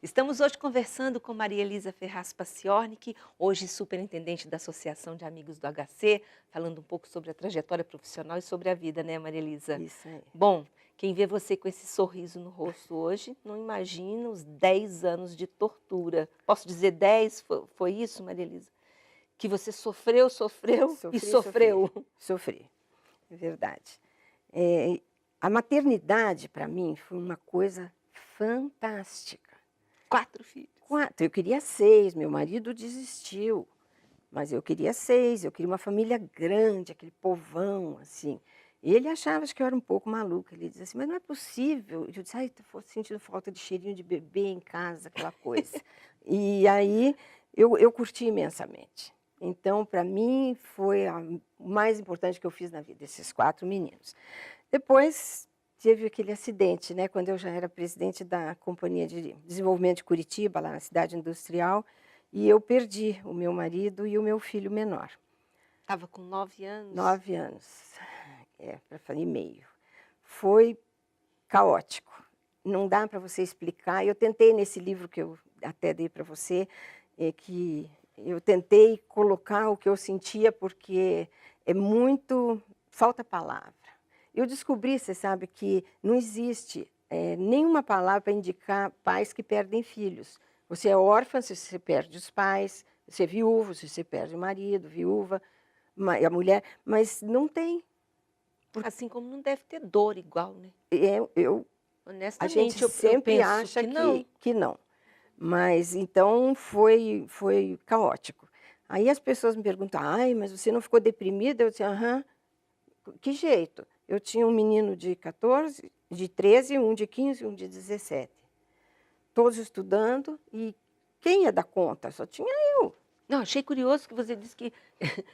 Estamos hoje conversando com Maria Elisa Ferraz Paciornik, hoje superintendente da Associação de Amigos do HC, falando um pouco sobre a trajetória profissional e sobre a vida, né, Maria Elisa? Isso aí. Bom, quem vê você com esse sorriso no rosto hoje, não imagina os 10 anos de tortura. Posso dizer 10? Foi isso, Maria Elisa? Que você sofreu, sofreu e Sofri, sofreu. sofri, é verdade. A maternidade, para mim, foi uma coisa fantástica. 4 filhos. 4, eu queria 6, meu marido desistiu, mas eu queria 6, eu queria uma família grande, aquele povão, assim. Ele achava que eu era um pouco maluca, ele dizia assim, mas não é possível. Eu disse, ai, estou sentindo falta de cheirinho de bebê em casa, aquela coisa. E aí, eu curti imensamente. Então, para mim, foi o mais importante que eu fiz na vida, esses 4 meninos. Depois, teve aquele acidente, né, quando eu já era presidente da Companhia de Desenvolvimento de Curitiba, lá na cidade industrial, e eu perdi o meu marido e o meu filho menor. Estava com 9 anos? 9 anos, para falar e meio. Foi caótico, não dá para você explicar. Eu tentei nesse livro que eu até dei para você, que eu tentei colocar o que eu sentia, porque é muito, falta palavra. Eu descobri, você sabe, que não existe nenhuma palavra para indicar pais que perdem filhos. Você é órfã se você perde os pais, você é viúvo se você perde o marido, viúva, a mulher, mas não tem. Assim como não deve ter dor igual, né? A gente Honestamente, eu sempre penso acha que não. que não. Mas, então, foi caótico. Aí as pessoas me perguntam, ai, mas você não ficou deprimida? Eu disse, aham, que jeito? Eu tinha um menino de 14, de 13, um de 15 e um de 17. Todos estudando, e quem ia dar conta? Só tinha eu. Não, achei curioso que você disse que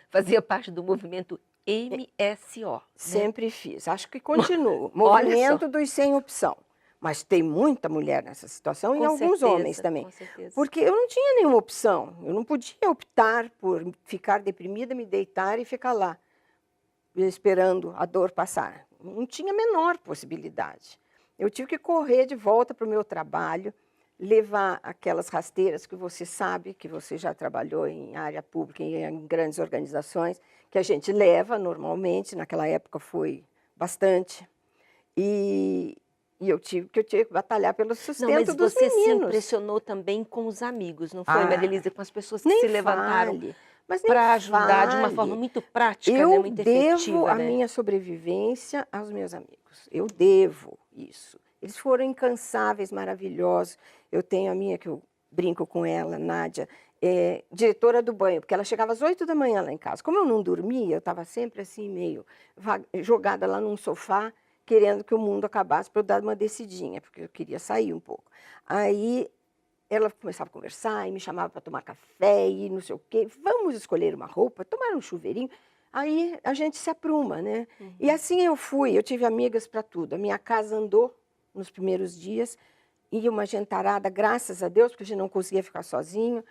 fazia parte do movimento MSO, né? Sempre fiz, acho que continuo. Olha só, Movimento dos sem opção. Mas tem muita mulher nessa situação e alguns homens também. com certeza. Porque eu não tinha nenhuma opção. Eu não podia optar por ficar deprimida, me deitar e ficar lá, esperando a dor passar. Não tinha a menor possibilidade. Eu tive que correr de volta para o meu trabalho, levar aquelas rasteiras que você sabe, que você já trabalhou em área pública, em grandes organizações, que a gente leva normalmente, naquela época foi bastante. E eu tive que batalhar pelo Não, sustento mas dos você se meninos. impressionou também com os amigos, não foi, Maria Ah, Elisa? Com as pessoas que nem se levantaram fale, mas nem para ajudar de uma forma fale. muito prática, né? Eu Muito devo efetiva, a né? minha sobrevivência aos meus amigos. Eu devo isso. Eles foram incansáveis, maravilhosos. Eu tenho a minha, que eu brinco com ela, Nádia, diretora do banho, porque ela chegava às 8 da manhã lá em casa. Como eu não dormia, eu estava sempre assim, meio jogada lá num sofá, querendo que o mundo acabasse para eu dar uma descidinha, porque eu queria sair um pouco. Aí ela começava a conversar e me chamava para tomar café e não sei o quê. Vamos escolher uma roupa, tomar um chuveirinho. Aí a gente se apruma, né? E assim eu fui, eu tive amigas para tudo. A minha casa andou nos primeiros dias, ia uma gentarada, graças a Deus, porque a gente não conseguia ficar sozinho.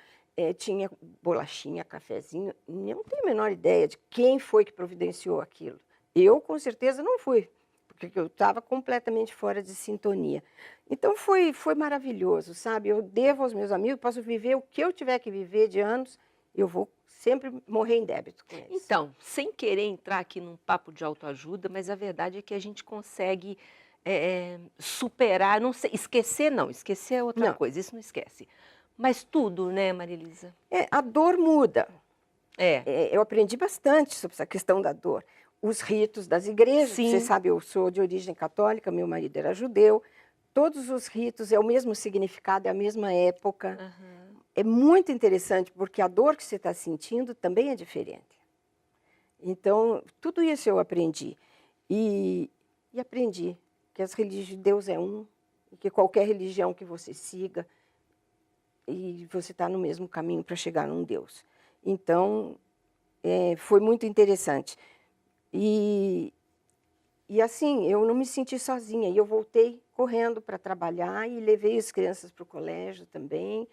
Tinha bolachinha, cafezinho. Não tenho a menor ideia de quem foi que providenciou aquilo. Eu, com certeza, não fui, porque eu estava completamente fora de sintonia. Então, foi maravilhoso, sabe? Eu devo aos meus amigos, posso viver o que eu tiver que viver de anos, eu vou sempre morrer em débito com eles. Então, sem querer entrar aqui num papo de autoajuda, mas a verdade é que a gente consegue superar, não sei, esquecer é outra Não, coisa, isso não esquece. Mas tudo, né, Maria Elisa? a dor muda. É, Eu aprendi bastante sobre essa questão da dor. Os ritos das igrejas, você sim. sabe, eu sou de origem católica, meu marido era judeu. Todos os ritos é o mesmo significado, é a mesma época. Aham. É muito interessante, porque a dor que você está sentindo também é diferente. Então, tudo isso eu aprendi. E aprendi que Deus é um, e que qualquer religião que você siga, e você está no mesmo caminho para chegar num Deus. Então, foi muito interessante. E assim, eu não me senti sozinha. E eu voltei correndo para trabalhar e levei as crianças para o colégio também.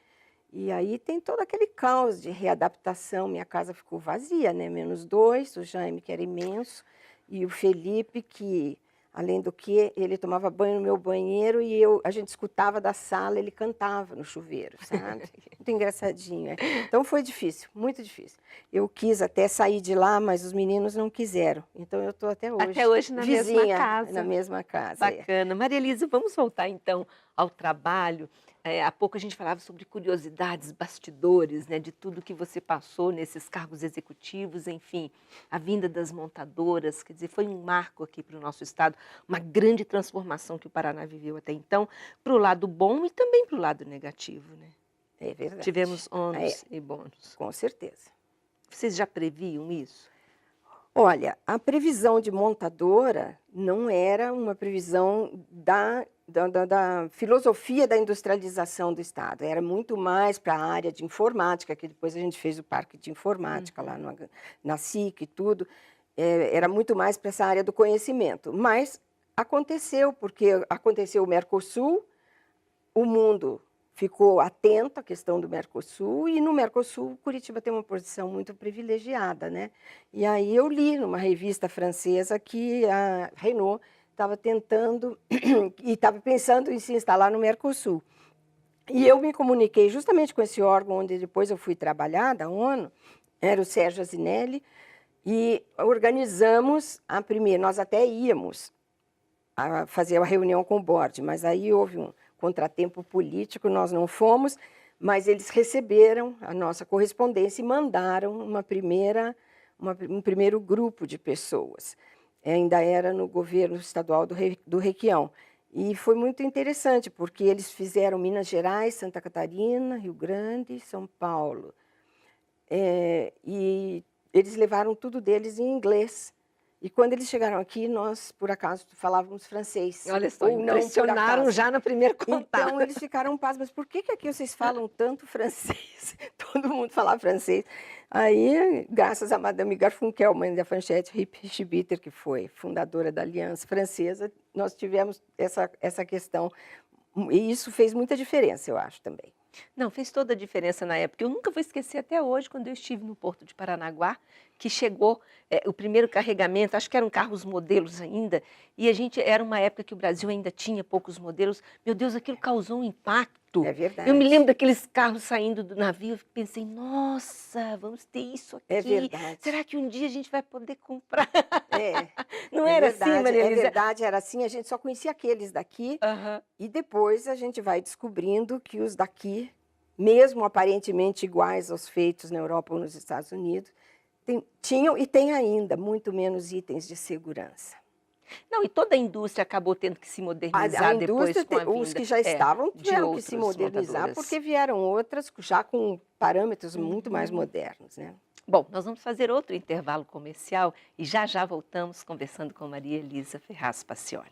E aí tem todo aquele caos de readaptação. Minha casa ficou vazia, né? -2, o Jaime, que era imenso, e o Felipe, que Além do que, ele tomava banho no meu banheiro e a gente escutava da sala, ele cantava no chuveiro, sabe? Muito engraçadinho. Então foi difícil, muito difícil. Eu quis até sair de lá, mas os meninos não quiseram. Então eu estou até hoje. Até hoje na vizinha, mesma casa. Na mesma casa. Bacana. Maria Elisa, vamos voltar então ao trabalho. Há pouco a gente falava sobre curiosidades, bastidores, né, de tudo que você passou nesses cargos executivos, enfim, a vinda das montadoras, quer dizer, foi um marco aqui para o nosso estado, uma grande transformação que o Paraná viveu até então, para o lado bom e também para o lado negativo, né? É verdade. Tivemos ônus e bônus. Com certeza. Vocês já previam isso? Olha, a previsão de montadora não era uma previsão da filosofia da industrialização do Estado. Era muito mais para a área de informática, que depois a gente fez o parque de informática lá na SIC e tudo. Era muito mais para essa área do conhecimento. Mas aconteceu, porque aconteceu o Mercosul, o mundo ficou atento à questão do Mercosul, e no Mercosul, Curitiba tem uma posição muito privilegiada, né? E aí eu li numa revista francesa que a Renault estava tentando e estava pensando em se instalar no Mercosul. E eu me comuniquei justamente com esse órgão onde depois eu fui trabalhar, da ONU, era o Sérgio Azinelli, e organizamos a primeira, nós até íamos a fazer a reunião com o board, mas aí houve um contratempo político, nós não fomos, mas eles receberam a nossa correspondência e mandaram um primeiro grupo de pessoas. Ainda era no governo estadual do Requião. E foi muito interessante, porque eles fizeram Minas Gerais, Santa Catarina, Rio Grande e São Paulo. E eles levaram tudo deles em inglês. E quando eles chegaram aqui, nós, por acaso, falávamos francês. Olha só, impressionaram já no primeiro contato. Então, eles ficaram pasmos. Mas por que aqui vocês falam tanto francês? Todo mundo fala francês. Aí, graças a Madame Garfunkel, mãe da Fanchette Richibitter, que foi fundadora da Aliança Francesa, nós tivemos essa questão. E isso fez muita diferença, eu acho, também. Não, fez toda a diferença na época. Eu nunca vou esquecer até hoje, quando eu estive no Porto de Paranaguá, que chegou o primeiro carregamento, acho que eram carros modelos ainda, e era uma época que o Brasil ainda tinha poucos modelos. Meu Deus, aquilo causou um impacto. É verdade. Eu me lembro daqueles carros saindo do navio, eu pensei, nossa, vamos ter isso aqui. É verdade. Será que um dia a gente vai poder comprar? Não é era verdade, assim, Maria Elisa? É verdade, era assim, a gente só conhecia aqueles daqui, e depois a gente vai descobrindo que os daqui, mesmo aparentemente iguais aos feitos na Europa ou nos Estados Unidos, tinham e têm ainda muito menos itens de segurança. Não, e toda a indústria acabou tendo que se modernizar depois com a vinda. Os que já estavam tiveram que se modernizar, porque vieram outras já com parâmetros muito mais modernos, né? Bom, nós vamos fazer outro intervalo comercial e já voltamos conversando com Maria Elisa Ferraz Pacioni.